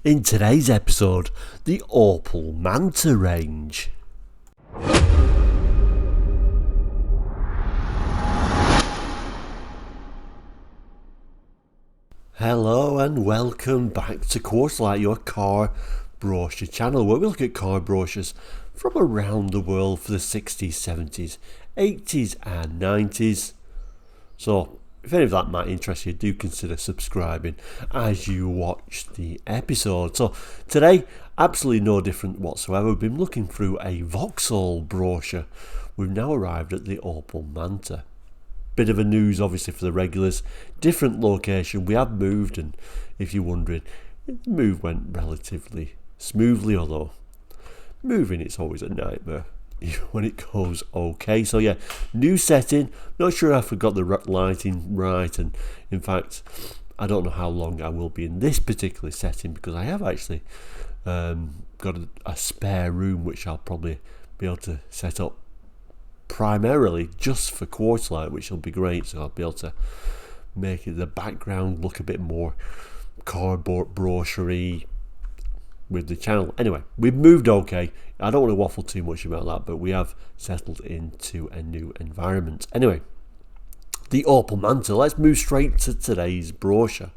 In today's episode, the Opel Manta range. Hello and welcome back to Course Like, your car brochure channel, where we look at car brochures from around the world for the 60s, 70s, 80s and 90s. So if any of that might interest you, do consider subscribing as you watch the episode. So today, absolutely no different whatsoever. We've been looking through a Vauxhall brochure. We've now arrived at the Opel Manta. Bit of a news obviously for the regulars. Different location. We have moved, and if you're wondering, the move went relatively smoothly, although moving it's always a nightmare when it goes okay. So yeah, new setting. Not sure if I got the lighting right, and in fact I don't know how long I will be in this particular setting, because I have actually got a spare room which I'll probably be able to set up primarily just for Quartz Light, which will be great. So I'll be able to make the background look a bit more cardboard brochure-y with the channel. Anyway, we've moved okay. I don't want to waffle too much about that, but we have settled into a new environment. Anyway, the Opel Manta. Let's move straight to today's brochure.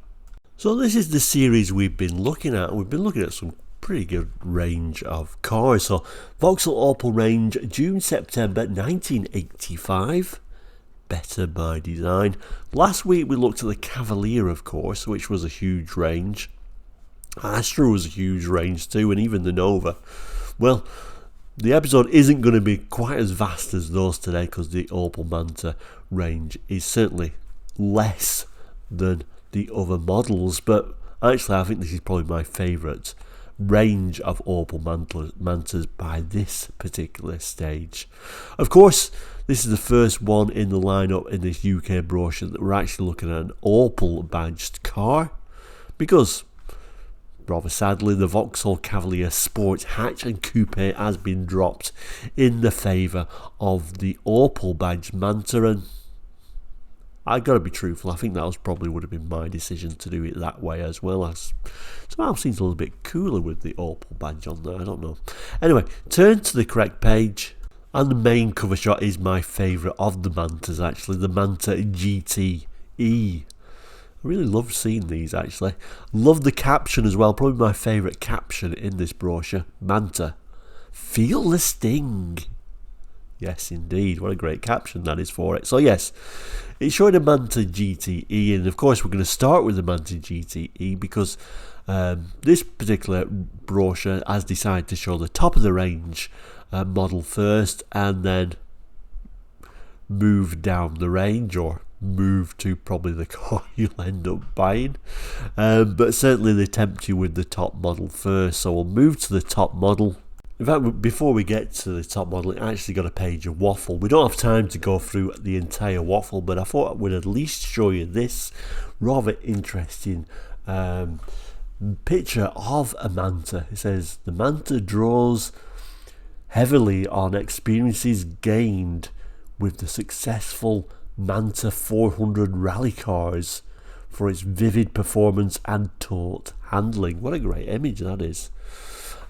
So this is the series we've been looking at. We've been looking at some pretty good range of cars. So Vauxhall Opel range, June-September 1985. Better by design. Last week we looked at the Cavalier, of course, which was a huge range. Astra was a huge range too, and even the Nova. Well, the episode isn't going to be quite as vast as those today, because the Opel Manta range is certainly less than the other models, but actually I think this is probably my favourite range of Opel Mantas by this particular stage. Of course, this is the first one in the lineup in this UK brochure that we're actually looking at an Opel badged car, because rather sadly, the Vauxhall Cavalier Sport Hatch and Coupe has been dropped in the favour of the Opel badge Manta, and I got to be truthful, I think that would have been my decision to do it that way as well. As somehow seems a little bit cooler with the Opel badge on there, I don't know. Anyway, turn to the correct page, and the main cover shot is my favourite of the Mantas actually, the Manta GTE. I really love seeing these actually. Love the caption as well, probably my favourite caption in this brochure. Manta, feel the sting. Yes indeed, what a great caption that is for it. So yes, it's showing a Manta GTE, and of course we're going to start with the Manta GTE because this particular brochure has decided to show the top of the range model first, and then move down the range, or move to probably the car you'll end up buying, but certainly they tempt you with the top model first. So we'll move to the top model. In fact, before we get to the top model, it actually got a page of waffle. We don't have time to go through the entire waffle, but I thought I would at least show you this rather interesting picture of a Manta. It says the Manta draws heavily on experiences gained with the successful Manta 400 rally cars for its vivid performance and taut handling. What a great image that is.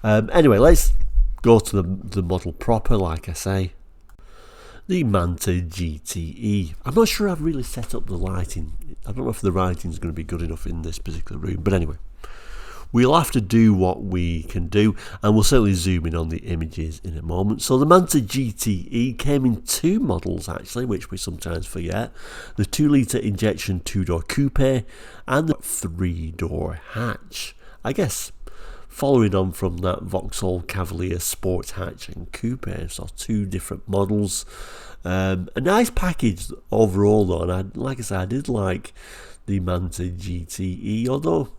Anyway, let's go to the model proper, like I say. The Manta GTE. I'm not sure I've really set up the lighting. I don't know if the lighting is going to be good enough in this particular room, but anyway, we'll have to do what we can do, and we'll certainly zoom in on the images in a moment. So the Manta GTE came in two models actually, which we sometimes forget. The 2-litre injection 2-door coupe and the 3-door hatch. I guess following on from that Vauxhall Cavalier Sport Hatch and Coupe, so two different models. A nice package overall though, and like I said, I did like the Manta GTE, although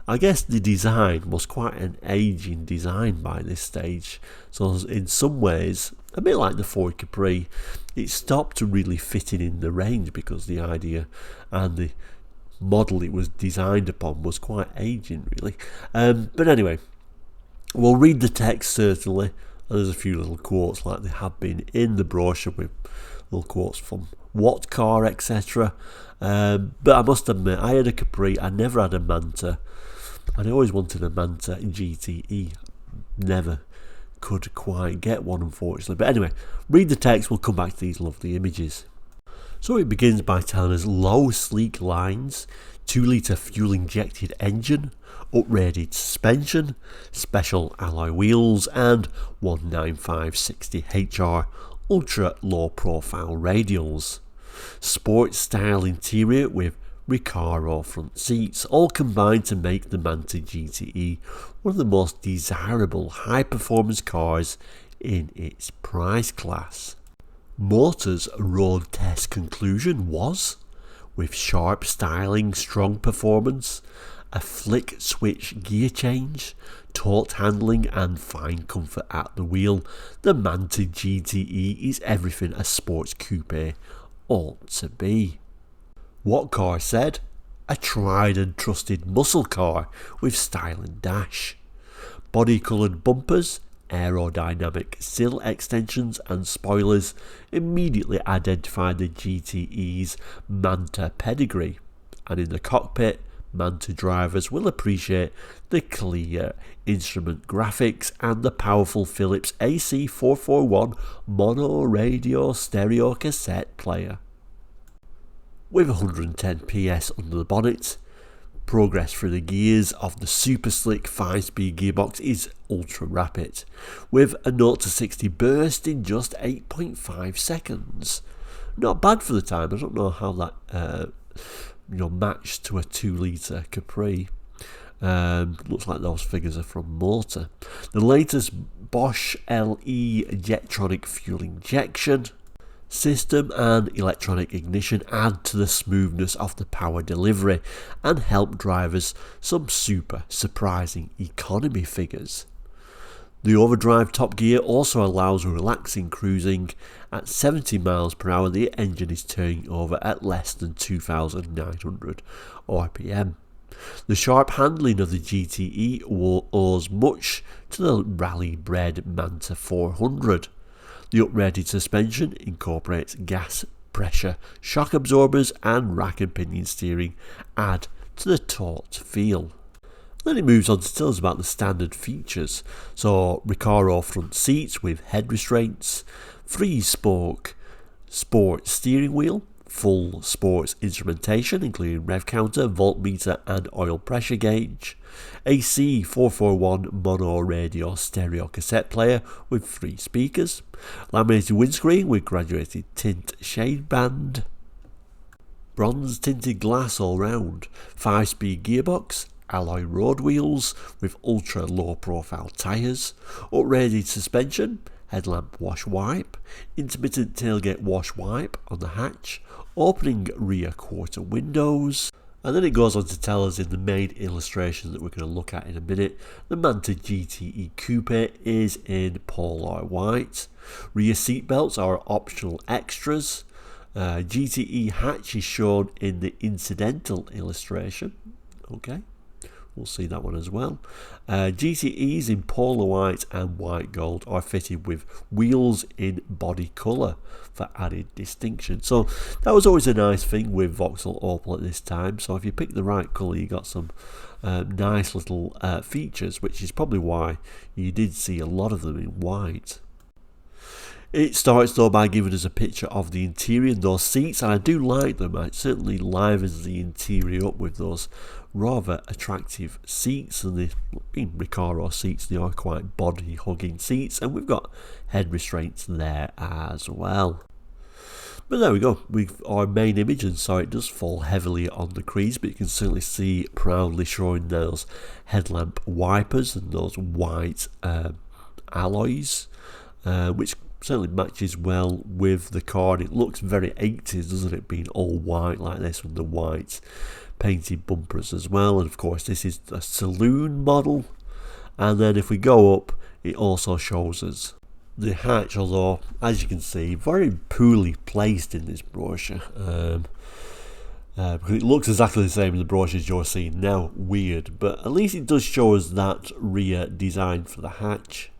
I guess the design was quite an aging design by this stage. So in some ways, a bit like the Ford Capri, it stopped really fitting in the range because the idea and the model it was designed upon was quite aging really. But anyway, we'll read the text certainly. There's a few little quotes like they have been in the brochure, with little quotes from what car, etc. But I must admit, I had a Capri, I never had a Manta. And I always wanted a Manta GTE. Never could quite get one, unfortunately. But anyway, read the text, we'll come back to these lovely images. So it begins by telling us low sleek lines, 2-litre fuel injected engine, upgraded suspension, special alloy wheels and 195/60 HR ultra low profile radials. Sport style interior with Recaro front seats, all combined to make the Manta GTE one of the most desirable high performance cars in its price class. Motor's road test conclusion was, with sharp styling, strong performance, a flick switch gear change, taut handling and fine comfort at the wheel, the Manta GTE is everything a sports coupe ought to be. What car said? A tried and trusted muscle car with style and dash. Body coloured bumpers, aerodynamic sill extensions and spoilers immediately identified the GTE's Manta pedigree, and in the cockpit, Manta drivers will appreciate the clear instrument graphics and the powerful Philips AC441 mono radio stereo cassette player. With 110 PS under the bonnet, progress through the gears of the super slick 5-speed gearbox is ultra rapid, with a 0 to 60 burst in just 8.5 seconds. Not bad for the time. I don't know how that matched to a 2-litre Capri. Looks like those figures are from Motor. The latest Bosch LE Jetronic fuel injection system and electronic ignition add to the smoothness of the power delivery and help drivers some super surprising economy figures. The overdrive top gear also allows relaxing cruising. At 70 miles per hour the engine is turning over at less than 2,900 RPM. The sharp handling of the GTE owes much to the rally-bred Manta 400. The upgraded suspension incorporates gas pressure shock absorbers and rack and pinion steering add to the taut feel. Then it moves on to tell us about the standard features. So Recaro front seats with head restraints, 3-spoke sport steering wheel, full sports instrumentation including rev counter, voltmeter and oil pressure gauge, AC441 mono radio stereo cassette player with 3 speakers, laminated windscreen with graduated tint shade band, bronze tinted glass all round, 5-speed gearbox, alloy road wheels with ultra low profile tyres, upgraded suspension, headlamp wash wipe, intermittent tailgate wash wipe on the hatch, opening rear quarter windows. And then it goes on to tell us in the main illustration that we're going to look at in a minute, the Manta GTE Coupe is in polar white. Rear seat belts are optional extras. GTE hatch is shown in the incidental illustration. Okay, we'll see that one as well. GTEs in polar white and white gold are fitted with wheels in body colour for added distinction. So that was always a nice thing with Vauxhall Opel at this time. So if you pick the right colour, you got some nice little features, which is probably why you did see a lot of them in white. It starts though by giving us a picture of the interior and those seats, and I do like them. It certainly livens the interior up with those rather attractive seats, and the being Recaro seats, they are quite body hugging seats, and we've got head restraints there as well. But there we go, we've our main image, and so it does fall heavily on the crease, but you can certainly see proudly showing those headlamp wipers and those white alloys, which certainly matches well with the car. And it looks very 80s, doesn't it, being all white like this with the white painted bumpers as well. And of course this is a saloon model, and then if we go up it also shows us the hatch, although as you can see very poorly placed in this brochure, because it looks exactly the same in the brochures you're seeing now. Weird, but at least it does show us that rear design for the hatch.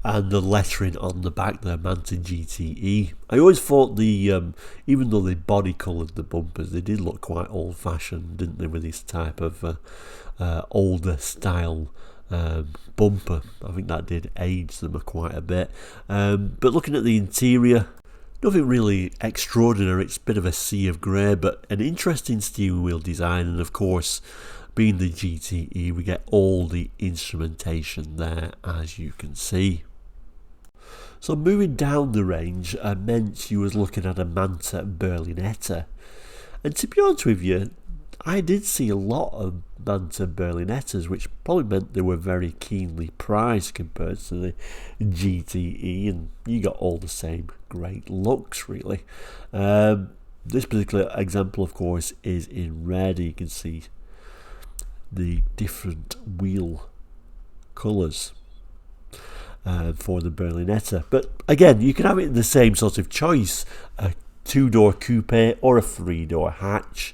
And the lettering on the back there, Manta GTE. I always thought even though they body coloured the bumpers, they did look quite old fashioned, didn't they, with this type of older style bumper. I think that did age them quite a bit. But looking at the interior, nothing really extraordinary. It's a bit of a sea of grey, but an interesting steering wheel design, and of course, being the GTE, we get all the instrumentation there, as you can see. So moving down the range, I meant you was looking at a Manta Berlinetta, and to be honest with you, I did see a lot of Manta Berlinettas, which probably meant they were very keenly priced compared to the GTE, and you got all the same great looks really. This particular example, of course, is in red. You can see the different wheel colours for the Berlinetta, but again, you can have it in the same sort of choice: a 2-door coupe or a 3-door hatch.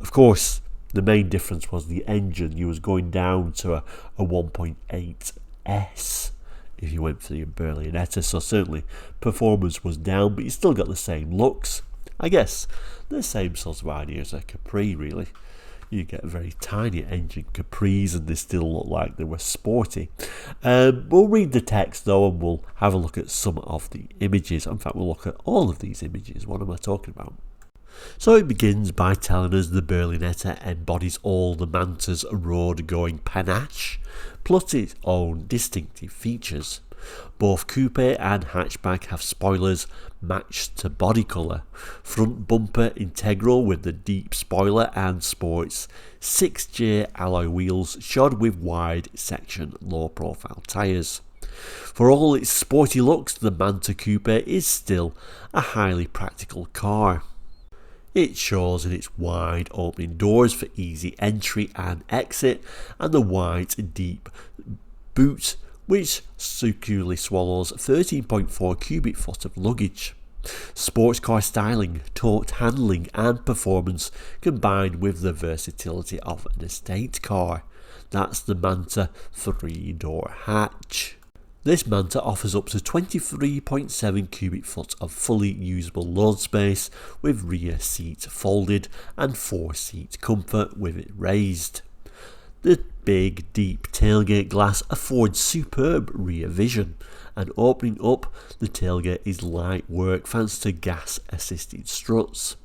Of course, the main difference was the engine. You was going down to a 1.8S if you went for the Berlinetta, so certainly performance was down, but you still got the same looks. I guess the same sort of idea as a Capri really. You get very tiny engine Capris and they still look like they were sporty. We'll read the text though, and we'll have a look at some of the images. In fact, we'll look at all of these images. What am I talking about? So it begins by telling us the Berlinetta embodies all the Manta's road-going panache, plus its own distinctive features. Both coupe and hatchback have spoilers matched to body colour, front bumper integral with the deep spoiler and sports 6J alloy wheels shod with wide section low profile tyres. For all its sporty looks, the Manta Coupe is still a highly practical car. It shows in its wide opening doors for easy entry and exit, and the wide deep boot which securely swallows 13.4 cubic foot of luggage. Sports car styling, taut handling and performance combined with the versatility of an estate car. That's the Manta 3-door hatch. This Manta offers up to 23.7 cubic foot of fully usable load space with rear seat folded and 4-seat comfort with it raised. The big, deep tailgate glass affords superb rear vision, and opening up the tailgate is light work thanks to gas-assisted struts.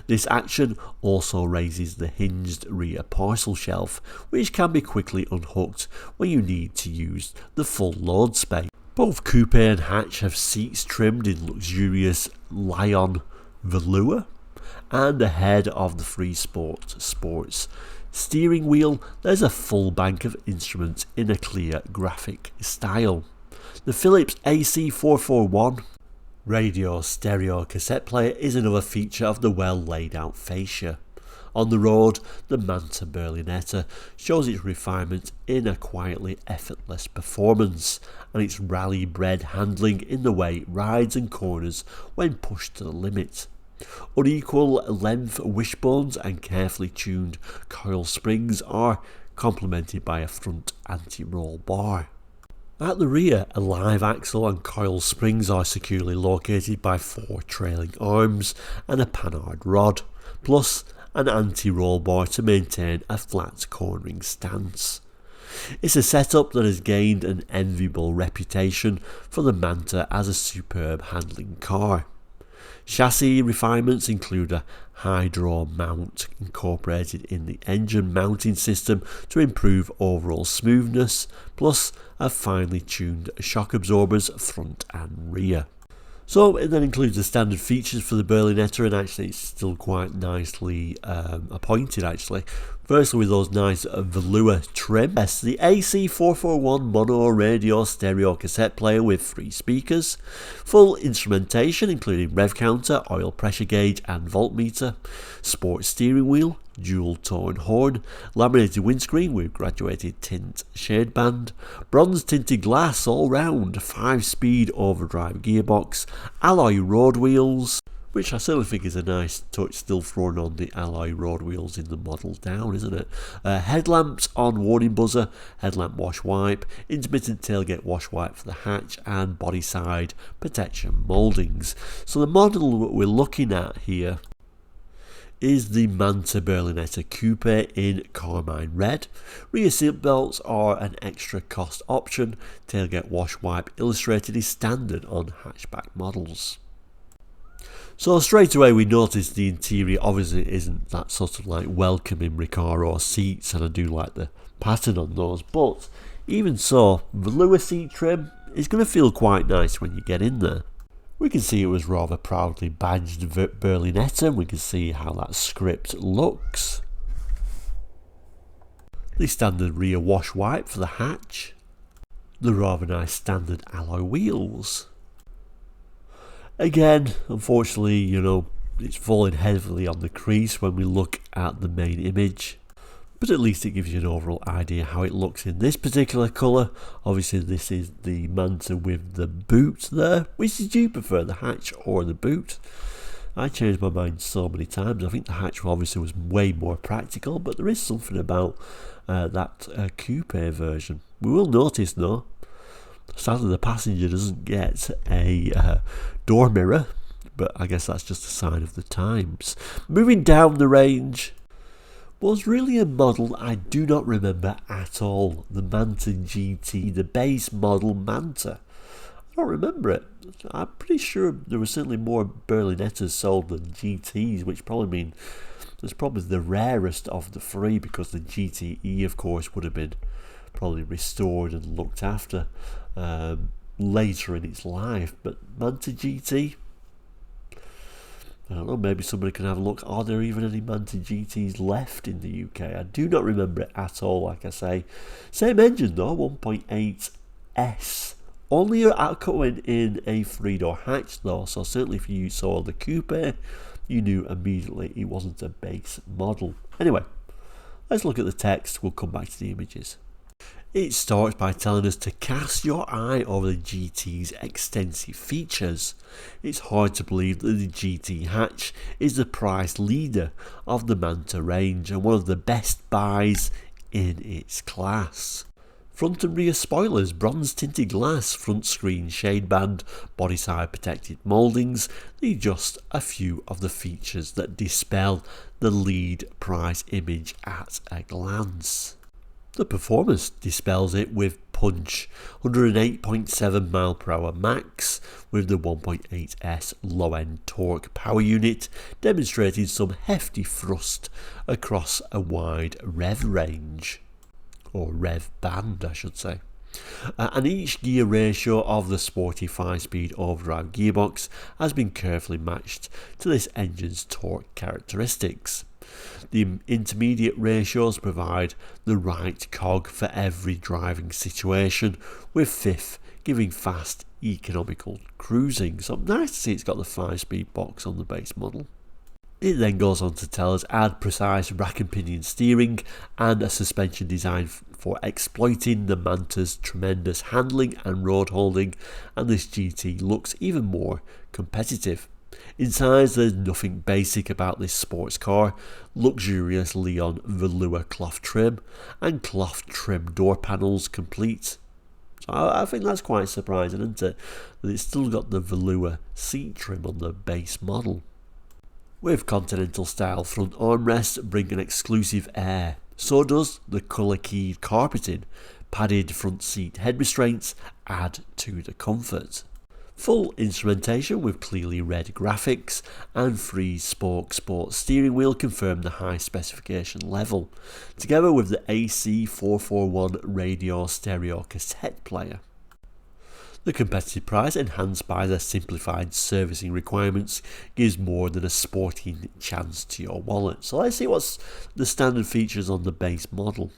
This action also raises the hinged rear parcel shelf, which can be quickly unhooked when you need to use the full load space. Both coupe and hatch have seats trimmed in luxurious Lion velour, and ahead of the 3 sports steering wheel, there's a full bank of instruments in a clear graphic style. The Philips AC441 radio stereo cassette player is another feature of the well laid out fascia. On the road, the Manta Berlinetta shows its refinement in a quietly effortless performance, and its rally bred handling in the way it rides and corners when pushed to the limit. Unequal length wishbones and carefully tuned coil springs are complemented by a front anti-roll bar. At the rear, a live axle and coil springs are securely located by 4 trailing arms and a panhard rod, plus an anti-roll bar to maintain a flat cornering stance. It's a setup that has gained an enviable reputation for the Manta as a superb handling car. Chassis refinements include a hydro mount incorporated in the engine mounting system to improve overall smoothness, plus a finely tuned shock absorbers front and rear. So it then includes the standard features for the Berlinetta, and actually it's still quite nicely appointed actually. Firstly, with those nice velour trim. Yes, the AC441 mono radio stereo cassette player with 3 speakers. Full instrumentation including rev counter, oil pressure gauge and voltmeter. Sport steering wheel, dual tone horn, laminated windscreen with graduated tint shade band, bronze tinted glass all round, 5-speed overdrive gearbox, alloy road wheels, which I certainly think is a nice touch, still thrown on the alloy road wheels in the model down, isn't it? Headlamps on warning buzzer, headlamp wash wipe, intermittent tailgate wash wipe for the hatch, and body side protection mouldings. So the model that we're looking at here is the Manta Berlinetta Coupe in carmine red. Rear seat belts are an extra cost option. Tailgate wash wipe illustrated is standard on hatchback models. So straight away we notice the interior obviously isn't that sort of like welcoming Recaro seats, and I do like the pattern on those, but even so, velour seat trim is going to feel quite nice when you get in there. We can see it was rather proudly badged Berlinetta. We can see how that script looks. The standard rear wash wipe for the hatch. The rather nice standard alloy wheels. Again, unfortunately, it's falling heavily on the crease when we look at the main image. But at least it gives you an overall idea how it looks in this particular colour. Obviously this is the Manta with the boot there. Which did you prefer, the hatch or the boot? I changed my mind so many times. I think the hatch obviously was way more practical, but there is something about that coupe version. We will notice though, sadly the passenger doesn't get a door mirror, but I guess that's just a sign of the times. Moving down the range was really a model I do not remember at all. The Manta GT, the base model Manta. I don't remember it. I'm pretty sure there were certainly more Berlinettas sold than GTs, which probably mean it's probably the rarest of the three, because the GTE of course would have been probably restored and looked after later in its life. But Manta GT, I don't know, maybe somebody can have a look. Are there even any Manta GTs left in the UK? I do not remember it at all, like I say. Same engine though, 1.8S. Only coming in a 3-door hatch though, so certainly if you saw the coupe, you knew immediately it wasn't a base model. Anyway, let's look at the text, we'll come back to the images. It starts by telling us to cast your eye over the GT's extensive features. It's hard to believe that the GT hatch is the price leader of the Manta range and one of the best buys in its class. Front and rear spoilers, bronze tinted glass, front screen shade band, body side protected mouldings, these are just a few of the features that dispel the lead price image at a glance. The performance dispels it with punch, 108.7 mph max with the 1.8S low-end torque power unit, demonstrating some hefty thrust across a wide rev range, or rev band I should say. And each gear ratio of the sporty 5-speed overdrive gearbox has been carefully matched to this engine's torque characteristics. The intermediate ratios provide the right cog for every driving situation, with fifth giving fast economical cruising. So nice to see it's got the 5-speed box on the base model. It then goes on to tell us add precise rack and pinion steering and a suspension designed for exploiting the Manta's tremendous handling and road holding, and this GT looks even more competitive. In size, there's nothing basic about this sports car. Luxurious Leon velour cloth trim and cloth trim door panels complete. So I think that's quite surprising, isn't it? That it's still got the velour seat trim on the base model. With continental style front armrests bring an exclusive air. So does the colour keyed carpeting. Padded front seat head restraints add to the comfort. Full instrumentation with clearly read graphics and 3-spoke sports steering wheel confirm the high specification level, together with the AC441 radio stereo cassette player. The competitive price, enhanced by the simplified servicing requirements, gives more than a sporting chance to your wallet. So let's see what's the standard features on the base model.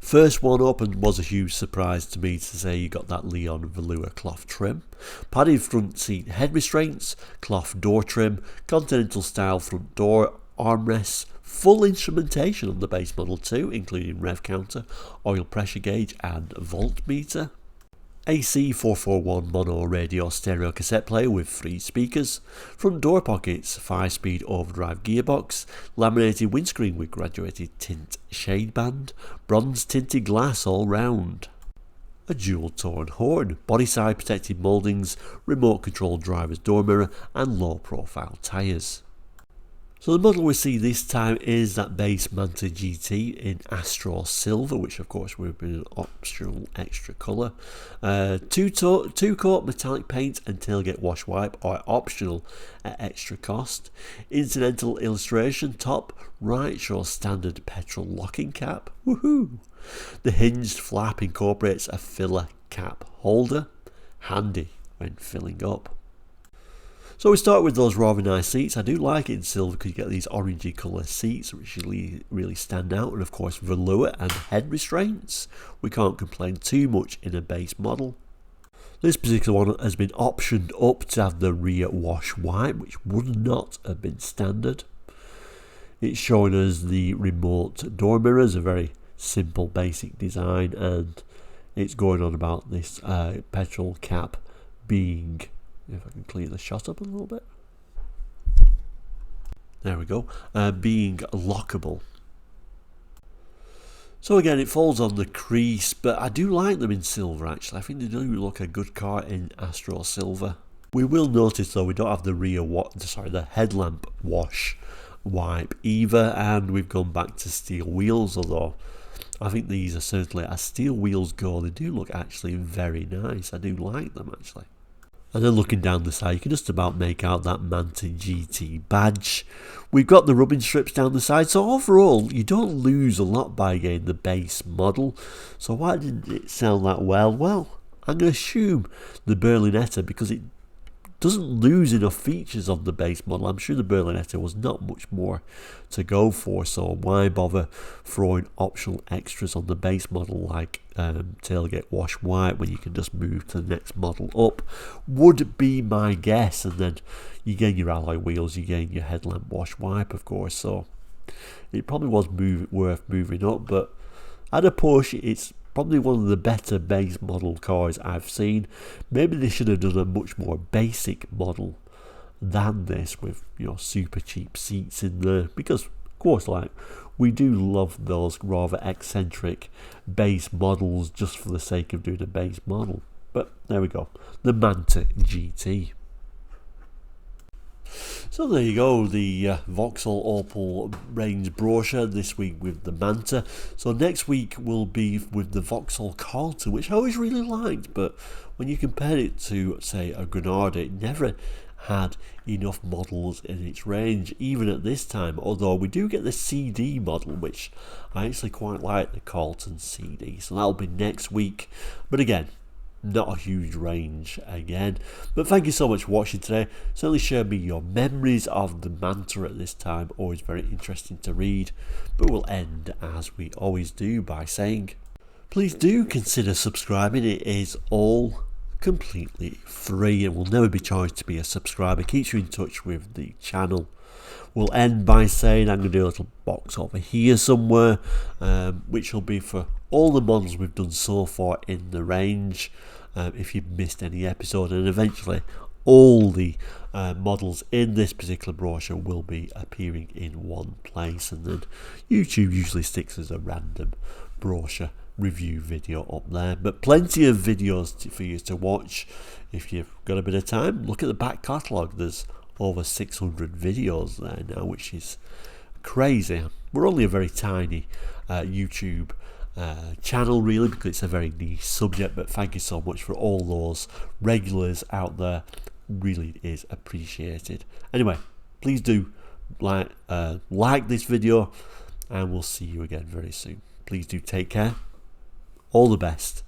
First one up, and was a huge surprise to me to say you got that Leon velour cloth trim, padded front seat head restraints, cloth door trim, continental style front door armrests, full instrumentation on the base model too, including rev counter, oil pressure gauge and voltmeter. AC 441 mono radio stereo cassette player with 3 speakers, front door pockets, 5-speed overdrive gearbox, laminated windscreen with graduated tint shade band, bronze tinted glass all round. A dual tone horn, body side protected mouldings, remote controlled driver's door mirror and low profile tyres. So the model we see this time is that base Manta GT in Astro Silver, which of course would have been an optional extra colour. Two-coat metallic paint and tailgate wash wipe are optional at extra cost. Incidental illustration, top right shows standard petrol locking cap. Woohoo! The hinged flap incorporates a filler cap holder, handy when filling up. So we start with those rather nice seats. I do like it in silver because you get these orangey colour seats which really stand out, and of course velour and head restraints. We can't complain too much in a base model. This particular one has been optioned up to have the rear wash wipe, which would not have been standard. It's showing us the remote door mirrors, a very simple basic design, and it's going on about this petrol cap being, if I can clean the shot up a little bit, there we go, being lockable. So again, it falls on the crease, but I do like them in silver actually. I think they do look a good car in Astro Silver. We will notice though we don't have the the headlamp wash wipe either, and we've gone back to steel wheels, although I think these are certainly, as steel wheels go, they do look actually very nice. I do like them actually. And then looking down the side, you can just about make out that Manta GT badge. We've got the rubbing strips down the side, so overall you don't lose a lot by getting the base model. So why didn't it sell that well? Well, I'm going to assume the Berlinetta, because it doesn't lose enough features of the base model. I'm sure the Berlinetta was not much more to go for, so why bother throwing optional extras on the base model like tailgate wash wipe when you can just move to the next model up, would be my guess. And then you gain your alloy wheels, you gain your headlamp wash wipe of course, so it probably was worth moving up. But at a push, it's probably one of the better base model cars I've seen. Maybe they should have done a much more basic model than this, with, you know, super cheap seats in there, because of course, like, we do love those rather eccentric base models just for the sake of doing a base model. But there we go, the Manta GT. So there you go, the Vauxhall Opel range brochure this week with the Manta. So next week will be with the Vauxhall Carlton, which I always really liked, but when you compare it to, say, a Granada, it never had enough models in its range, even at this time, although we do get the CD model, which I actually quite like, the Carlton CD, so that'll be next week. But again, not a huge range again. But thank you so much for watching today. Certainly share me your memories of the Manta at this time, always very interesting to read. But we'll end, as we always do, by saying please do consider subscribing. It is all completely free and will never be charged to be a subscriber. Keeps you in touch with the channel. We'll end by saying I'm going to do a little box over here somewhere, which will be for all the models we've done so far in the range, if you've missed any episode, and eventually all the models in this particular brochure will be appearing in one place, and then YouTube usually sticks as a random brochure review video up there. But plenty of videos for you to watch if you've got a bit of time. Look at the back catalogue, there's over 600 videos there now, which is crazy. We're only a very tiny YouTube channel really, because it's a very niche subject, but thank you so much for all those regulars out there, really is appreciated. Anyway, please do like this video, and we'll see you again very soon. Please do take care, all the best,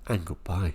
and goodbye.